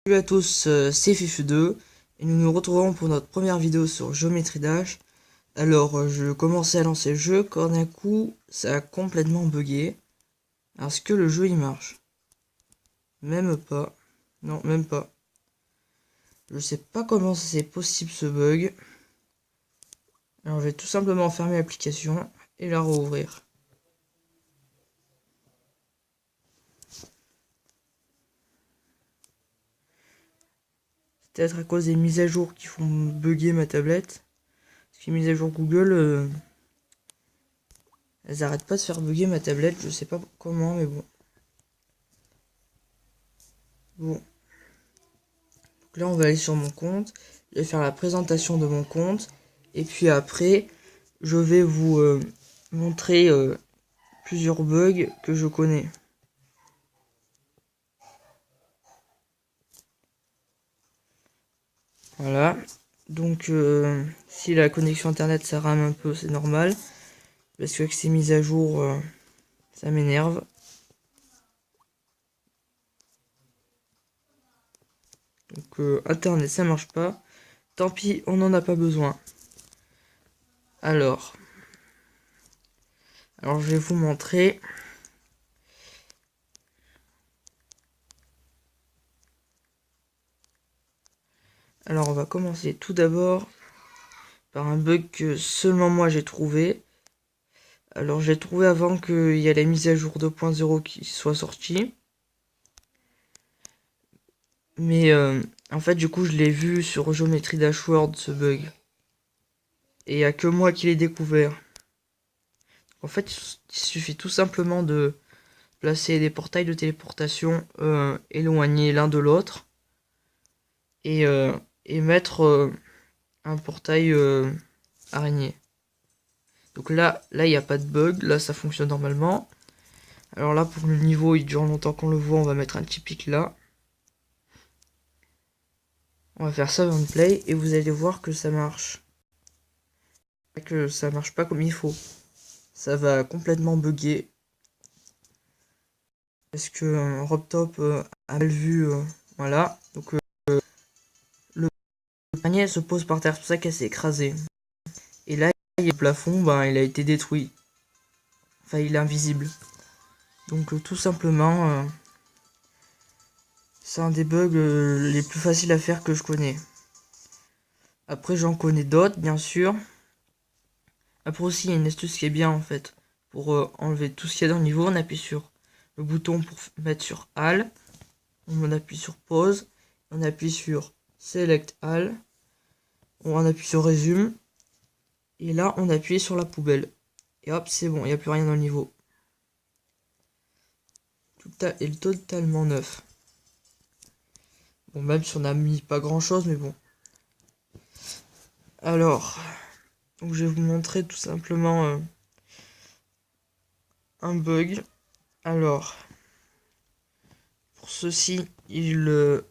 Salut à tous, c'est Fifu2 et nous nous retrouvons pour notre première vidéo sur Geometry Dash. Alors je commençais à lancer le jeu quand d'un coup ça a complètement bugué. Est-ce que le jeu il marche? Même pas. Non, même pas. Je sais pas comment c'est possible ce bug. Alors je vais tout simplement fermer l'application et la rouvrir. C'est peut-être à cause des mises à jour qui font bugger ma tablette. Parce que les mises à jour Google, elles arrêtent pas de faire bugger ma tablette, je sais pas comment mais bon. Donc là on va aller sur mon compte, je vais faire la présentation de mon compte et puis après je vais vous montrer plusieurs bugs que je connais. Voilà, donc si la connexion internet ça rame un peu, c'est normal parce que avec ces mises à jour ça m'énerve. Donc internet ça marche pas, tant pis, on n'en a pas besoin. Alors je vais vous montrer. Alors on va commencer tout d'abord par un bug que seulement moi j'ai trouvé. Alors j'ai trouvé avant qu'il y ait la mise à jour 2.0 qui soit sortie. Mais en fait du coup je l'ai vu sur Geometry Dash World ce bug. Et il n'y a que moi qui l'ai découvert. En fait il suffit tout simplement de placer des portails de téléportation éloignés l'un de l'autre. Et mettre un portail araignée. Donc là il n'y a pas de bug, là ça fonctionne normalement. Alors là pour le niveau il dure longtemps qu'on le voit, on va mettre un petit pic là. On va faire ça on play et vous allez voir que ça marche. Que ça marche pas comme il faut. Ça va complètement bugger. Parce que RobTop a mal vu. Voilà. Donc le panier se pose par terre, c'est pour ça qu'elle s'est écrasée. Et là, le plafond, ben, il a été détruit. Enfin, il est invisible. Donc tout simplement, c'est un des bugs les plus faciles à faire que je connais. Après, j'en connais d'autres, bien sûr. Après aussi, il y a une astuce qui est bien en fait. Pour enlever tout ce qu'il y a dans le niveau, on appuie sur le bouton pour mettre sur All. On appuie sur Pause. On appuie sur Select All. On appuie sur Résume. Et là, on appuie sur la poubelle. Et hop, c'est bon, il n'y a plus rien dans le niveau. Tout est totalement neuf. Bon, même si on a mis pas grand chose, mais bon. Alors, donc je vais vous montrer tout simplement un bug. Alors, pour ceci, il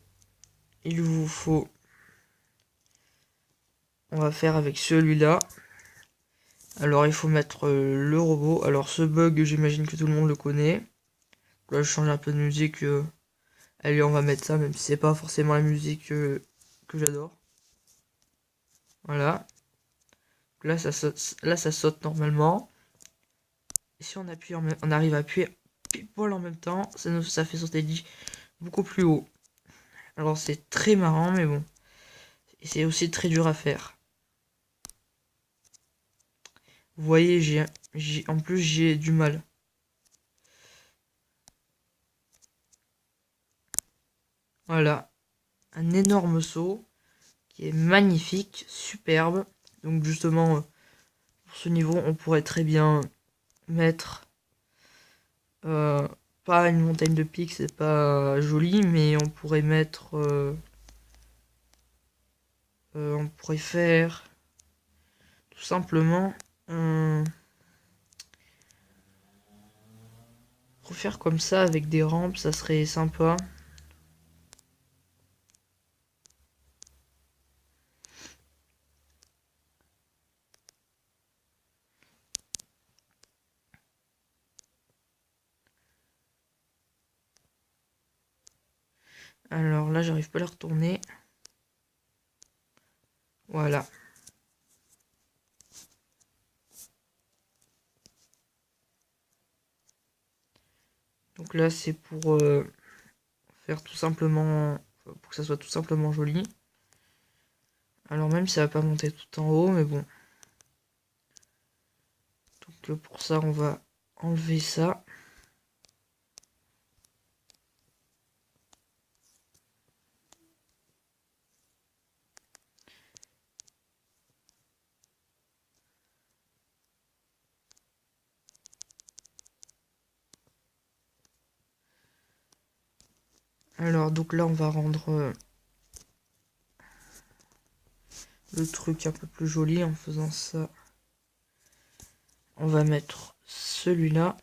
vous faut... On va faire avec celui-là. Alors, il faut mettre le robot. Alors, ce bug, j'imagine que tout le monde le connaît. Là, je change un peu de musique. Allez, on va mettre ça, même si c'est pas forcément la musique que j'adore. Voilà. Là, ça saute normalement. Et si on appuie, on arrive à appuyer pile poil en même temps, ça fait sauter beaucoup plus haut. Alors c'est très marrant, mais bon. Et c'est aussi très dur à faire. Vous voyez, en plus j'ai du mal. Voilà. Un énorme saut qui est magnifique, superbe. Donc justement, pour ce niveau, on pourrait très bien mettre... pas une montagne de pics, c'est pas joli, mais on pourrait mettre... on pourrait faire... Tout simplement... Pour faire comme ça avec des rampes, ça serait sympa. Alors là, j'arrive pas à la retourner. Voilà. Donc là, c'est pour faire tout simplement... pour que ça soit tout simplement joli. Alors même si ça va pas monter tout en haut, mais bon. Donc pour ça, on va enlever ça. Alors donc là, on va rendre le truc un peu plus joli en faisant ça. On va mettre celui-là.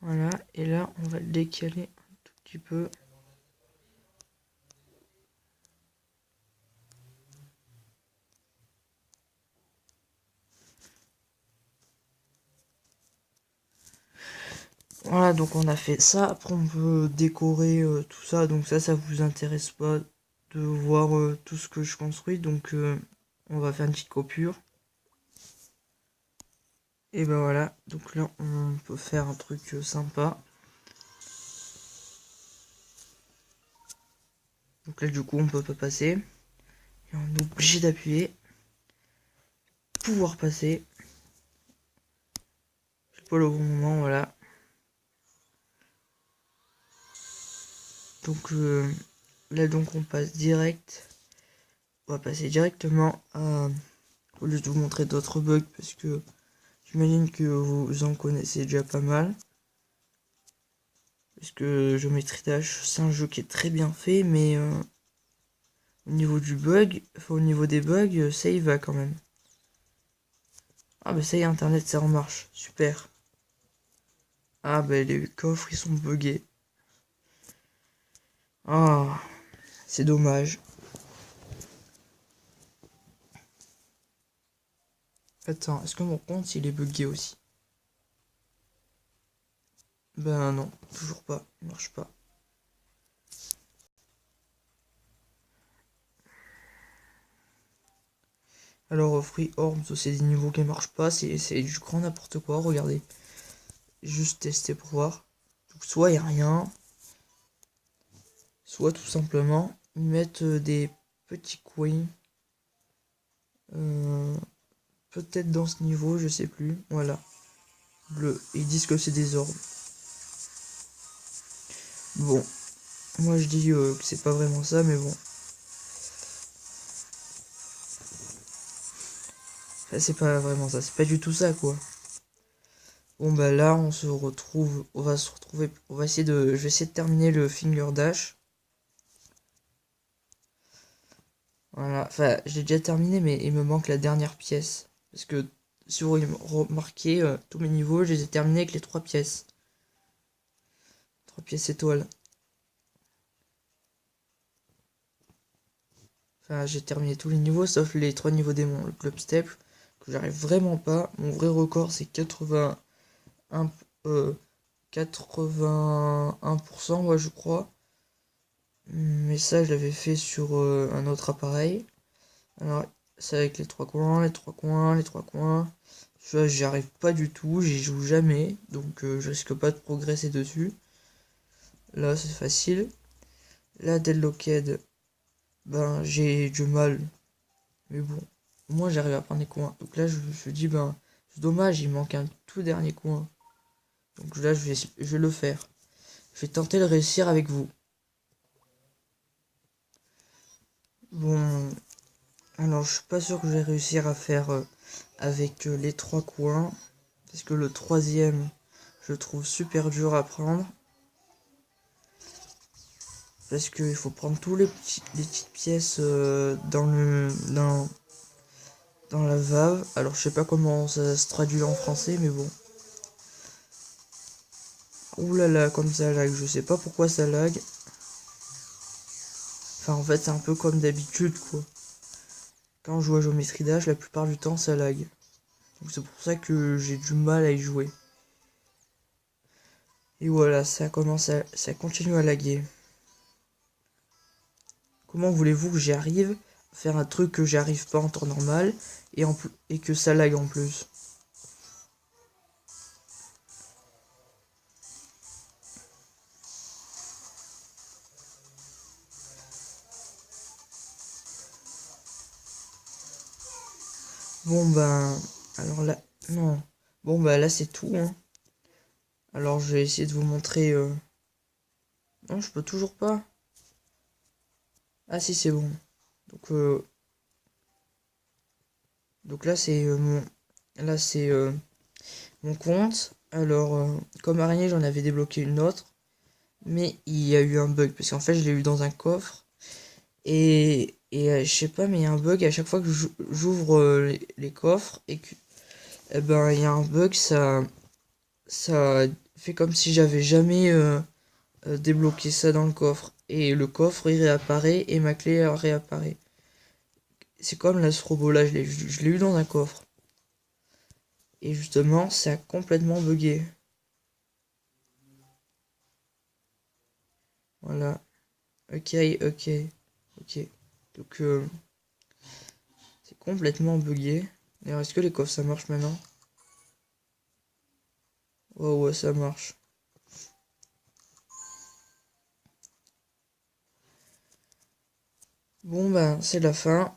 Voilà, et là, on va le décaler un tout petit peu. Voilà, donc on a fait ça. Après, on peut décorer tout ça. Donc ça vous intéresse pas de voir tout ce que je construis. Donc on va faire une petite coupure. Et ben voilà, donc là, on peut faire un truc sympa. Donc là, du coup, on peut pas passer. Et on est obligé d'appuyer. Pouvoir passer. C'est pas le bon moment, voilà. Donc là, donc on passe direct. On va passer directement à... Au lieu de vous montrer d'autres bugs, parce que j'imagine que vous en connaissez déjà pas mal. Parce que Geometry Dash, c'est un jeu qui est très bien fait, mais au niveau du bug, enfin au niveau des bugs, ça y va quand même. Ah bah ça y est, internet ça en marche, super. Ah bah les coffres ils sont buggés. Ah, c'est dommage. Attends, est-ce que mon compte il est buggé aussi? Ben non, toujours pas, il marche pas. Alors Free Orbs, c'est des niveaux qui marchent pas, c'est du grand n'importe quoi, regardez. Juste tester pour voir. Donc soit il n'y a rien, soit tout simplement ils mettent des petits coins. Peut-être dans ce niveau, je sais plus. Voilà. Bleu. Ils disent que c'est des orbes. Bon. Moi je dis que c'est pas vraiment ça, mais bon. Enfin, c'est pas vraiment ça. C'est pas du tout ça, quoi. Bon bah là on se retrouve. On va se retrouver. On va essayer de. Je vais essayer de terminer le finger dash. Voilà. Enfin, j'ai déjà terminé, mais il me manque la dernière pièce. Parce que si vous remarquez, tous mes niveaux, je les ai terminés avec les 3 pièces. 3 pièces étoiles. Enfin, j'ai terminé tous les niveaux sauf les 3 niveaux démons. Le club step, que j'arrive vraiment pas. Mon vrai record, c'est 81, 81%, ouais, je crois. Mais ça, je l'avais fait sur un autre appareil. Alors, c'est avec les 3 coins, les 3 coins, les 3 coins. Ça, j'y arrive pas du tout, j'y joue jamais. Donc, je risque pas de progresser dessus. Là, c'est facile. La Deadlocked, ben, j'ai du mal. Mais bon, moi j'arrive à prendre des coins. Donc là, je dis, ben, c'est dommage, il manque un tout dernier coin. Donc là, je vais le faire. Je vais tenter de réussir avec vous. Bon, alors je suis pas sûr que je vais réussir à faire avec les 3 coins. Parce que le troisième, je le trouve super dur à prendre. Parce qu'il faut prendre tous les petites pièces dans la valve. Alors je sais pas comment ça se traduit en français, mais bon. Ouh là là, comme ça lag, je sais pas pourquoi ça lag. Enfin, en fait, c'est un peu comme d'habitude, quoi. Quand je joue à Geometry Dash, la plupart du temps, ça lag. Donc c'est pour ça que j'ai du mal à y jouer. Et voilà, ça continue à laguer. Comment voulez-vous que j'y arrive à faire un truc que j'y arrive pas en temps normal et que ça lag en plus? Bon ben, alors là, non. Bon ben là c'est tout, hein. Alors je vais essayer de vous montrer. Non, je peux toujours pas. Ah si c'est bon. Donc donc là c'est mon compte. Alors comme araignée j'en avais débloqué une autre, mais il y a eu un bug parce qu'en fait je l'ai eu dans un coffre et je sais pas mais il y a un bug à chaque fois que j'ouvre les coffres et que eh ben il y a un bug ça fait comme si j'avais jamais débloqué ça dans le coffre et le coffre il réapparaît et ma clé réapparaît. C'est comme là ce robot là je l'ai eu dans un coffre et justement ça a complètement bugué. Voilà. Ok, ok, ok. Donc c'est complètement bugué. D'ailleurs, est-ce que les coffres ça marche maintenant? Oh ouais, ça marche. Bon ben, c'est la fin.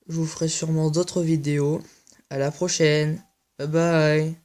Je vous ferai sûrement d'autres vidéos. À la prochaine. Bye bye.